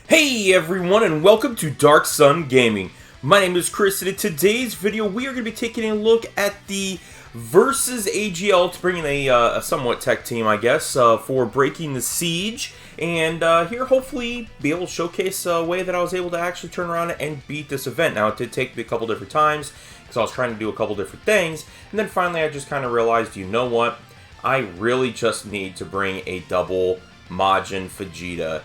Hey everyone, and welcome to Darkson Gaming. My name is Chris, and in today's video we are going to be taking a look at the versus AGL to bring in a somewhat tech team, I guess, for breaking the siege. And here hopefully be able to showcase a way that I was able to actually turn around and beat this event. Now it did take me a couple different times because I was trying to do a couple different things. And then finally I just kind of realized, you know what, I really just need to bring a double Majin Vegeta.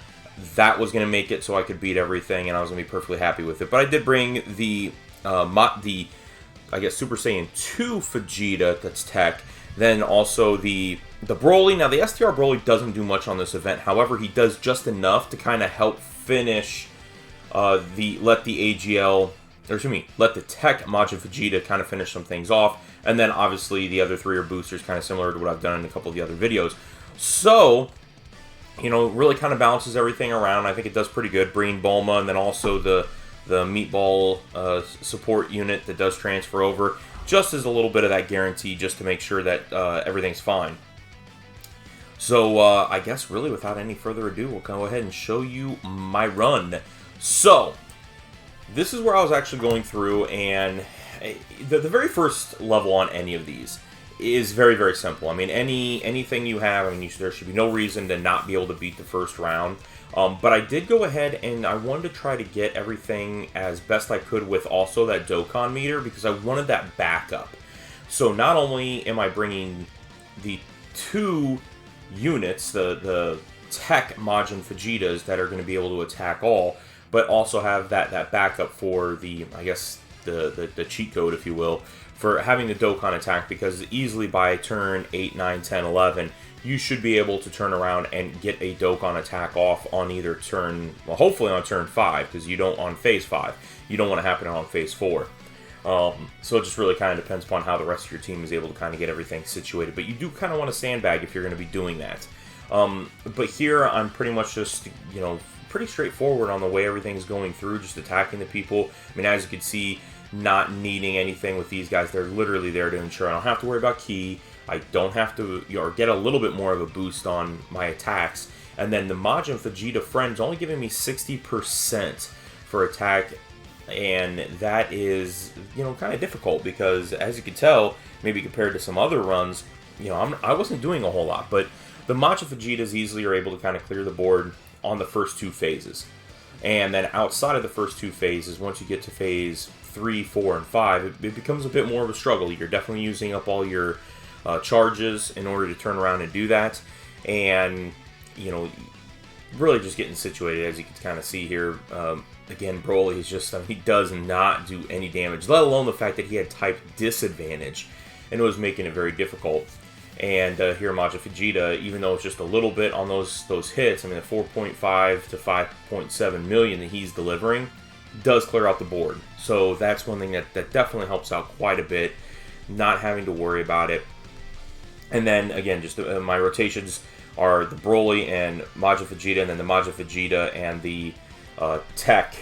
That was going to make it so I could beat everything, and I was going to be perfectly happy with it. But I did bring the I guess, Super Saiyan 2 Vegeta, that's tech. Then also the Broly. Now, the STR Broly doesn't do much on this event. However, he does just enough to kind of help finish, let the AGL, or excuse me, let the tech Majin Vegeta kind of finish some things off. And then, obviously, the other three are boosters, kind of similar to what I've done in a couple of the other videos. So, you know, really kind of balances everything around. I think it does pretty good. Bringing Bulma, and then also the meatball support unit that does transfer over, just as a little bit of that guarantee, just to make sure that everything's fine. So I guess really without any further ado, we'll go ahead and show you my run. So this is where I was actually going through, and the very first level on any of these is very, very simple. I mean, anything you have, I mean, there should be no reason to not be able to beat the first round. But I did go ahead and I wanted to try to get everything as best I could with also that Dokkan meter, because I wanted that backup. So not only am I bringing the two units, the tech Majin Vegetas that are going to be able to attack all, but also have that backup for the, I guess, the cheat code, if you will, for having the Dokkan attack, because easily by turn 8, 9, 10, 11, you should be able to turn around and get a Dokkan attack off on either turn, well, hopefully on turn 5, because you don't, on phase 5, you don't want to happen on phase 4. So it just really kind of depends upon how the rest of your team is able to kind of get everything situated, but you do kind of want to sandbag if you're going to be doing that. But here I'm pretty much just, you know, pretty straightforward on the way everything's going through, just attacking the people. I mean, as you can see, not needing anything with these guys. They're literally there to ensure I don't have to worry about ki. I don't have to, or get a little bit more of a boost on my attacks. And then the Majin Vegeta friend's only giving me 60% for attack, and that is, you know, kind of difficult, because as you can tell, maybe compared to some other runs, you know, I wasn't doing a whole lot. But the Majin Vegetas easily are able to kind of clear the board on the first two phases. And then outside of the first two phases, once you get to phase 3, 4, and 5, it becomes a bit more of a struggle. You're definitely using up all your charges in order to turn around and do that. And, you know, really just getting situated, as you can kind of see here. Again, Broly is just, I mean, he does not do any damage, let alone the fact that he had type disadvantage, and it was making it very difficult. And here Majin Vegeta, even though it's just a little bit on those hits, I mean, the 4.5 to 5.7 million that he's delivering does clear out the board. So that's one thing that definitely helps out quite a bit, not having to worry about it. And then, again, just my rotations are the Broly and Majin Vegeta, and then the Majin Vegeta and the tech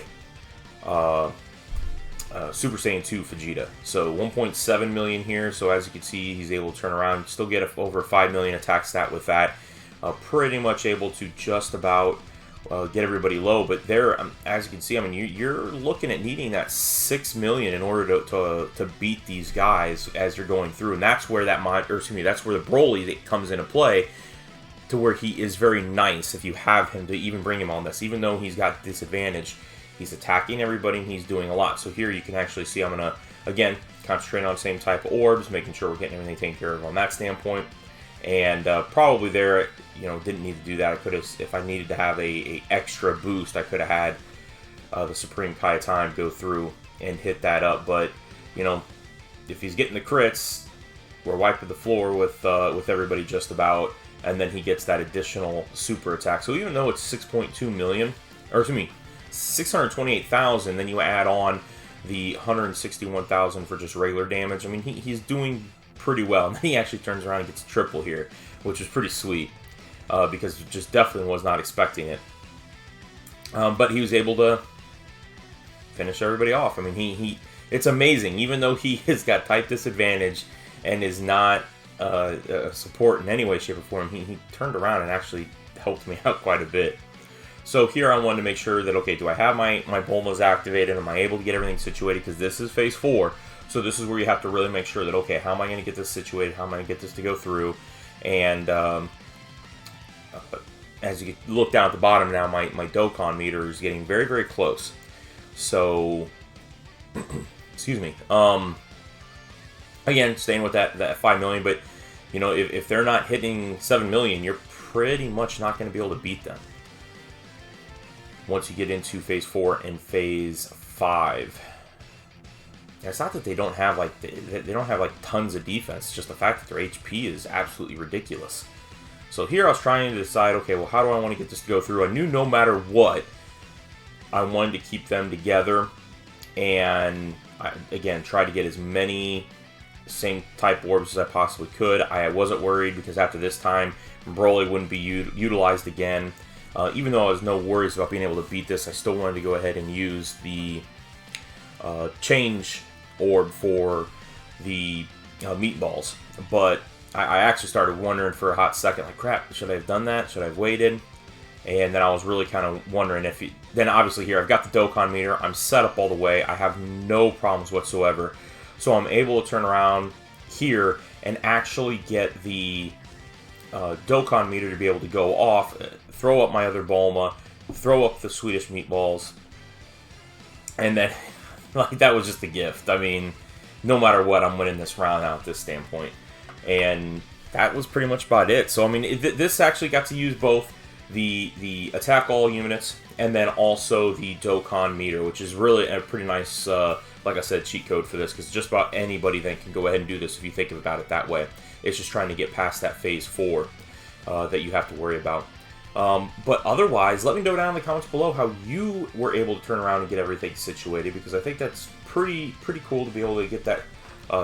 Super Saiyan 2 Vegeta. So 1.7 million here. So as you can see, he's able to turn around, still get over 5 million attack stat with that. Pretty much able to just about get everybody low. But there, as you can see, I mean, you're looking at needing that 6 million in order to beat these guys as you're going through. And that's where that's where the Broly that comes into play, to where he is very nice if you have him to even bring him on this. Even though he's got disadvantage, he's attacking everybody and he's doing a lot. So here you can actually see I'm going to, again, concentrate on the same type of orbs, making sure we're getting everything taken care of on that standpoint. And probably there, you know, didn't need to do that. I could have, if I needed to have a extra boost, I could have had the Supreme Kai Time go through and hit that up. But, you know, if he's getting the crits, we're wiping the floor with everybody just about. And then he gets that additional super attack. So even though it's 6.2 million, or excuse me, 628,000, then you add on the 161,000 for just regular damage. I mean, he's doing pretty well. And then he actually turns around and gets a triple here, which is pretty sweet, because just definitely was not expecting it. But he was able to finish everybody off. I mean, it's amazing. Even though he has got type disadvantage and is not support in any way, shape, or form, he turned around and actually helped me out quite a bit. So here I wanted to make sure that, okay, do I have my Bulmas activated? Am I able to get everything situated? Because this is phase 4. So this is where you have to really make sure that, okay, how am I going to get this situated? How am I going to get this to go through? And as you look down at the bottom now, my Dokkan meter is getting very, very close. So, excuse me. Again, staying with that 5 million, but, you know, if they're not hitting 7 million, you're pretty much not going to be able to beat them once you get into phase 4 and phase 5. It's not that they don't have like tons of defense. It's just the fact that their HP is absolutely ridiculous. So here I was trying to decide, okay, well, how do I want to get this to go through? I knew no matter what, I wanted to keep them together, and again, try to get as many same type orbs as I possibly could. I wasn't worried because after this time, Broly wouldn't be utilized again. Even though I was no worries about being able to beat this, I still wanted to go ahead and use the change orb for the meatballs. But I actually started wondering for a hot second, like, crap, should I have done that? Should I have waited? And then I was really kind of wondering if... Then obviously here, I've got the Dokkan meter. I'm set up all the way. I have no problems whatsoever. So I'm able to turn around here and actually get the Dokkan meter to be able to go off, throw up my other Bulma, throw up the Swedish meatballs, and then, like, that was just a gift. I mean, no matter what, I'm winning this round out at this standpoint. And that was pretty much about it. So, I mean, this actually got to use both the attack all units and then also the Dokkan meter, which is really a pretty nice, like I said, cheat code for this, because just about anybody then can go ahead and do this if you think about it that way. It's just trying to get past that phase 4 that you have to worry about. But otherwise, let me know down in the comments below how you were able to turn around and get everything situated, because I think that's pretty cool to be able to get that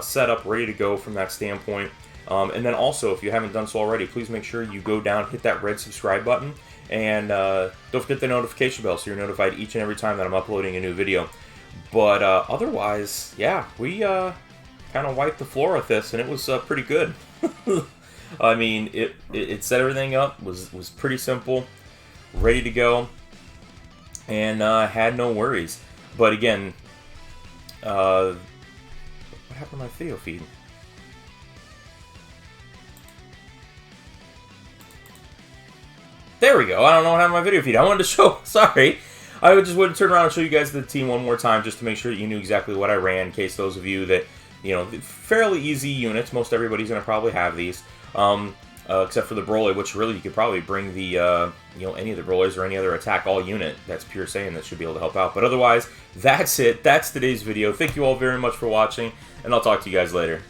set up, ready to go from that standpoint. And then also, if you haven't done so already, please make sure you go down, hit that red subscribe button, and don't forget the notification bell so you're notified each and every time that I'm uploading a new video. But otherwise, yeah, we kind of wiped the floor with this, and it was pretty good. I mean, it set everything up, was pretty simple, ready to go, and had no worries. But again, what happened to my video feed? There we go. I don't know what happened to my video feed. I wanted to show, sorry. I just wanted to turn around and show you guys the team one more time just to make sure that you knew exactly what I ran, in case those of you that, you know, fairly easy units. Most everybody's going to probably have these. Except for the Broly, which really you could probably bring the, you know, any of the Broly's or any other attack all unit that's pure Saiyan that should be able to help out. But otherwise, that's it. That's today's video. Thank you all very much for watching, and I'll talk to you guys later.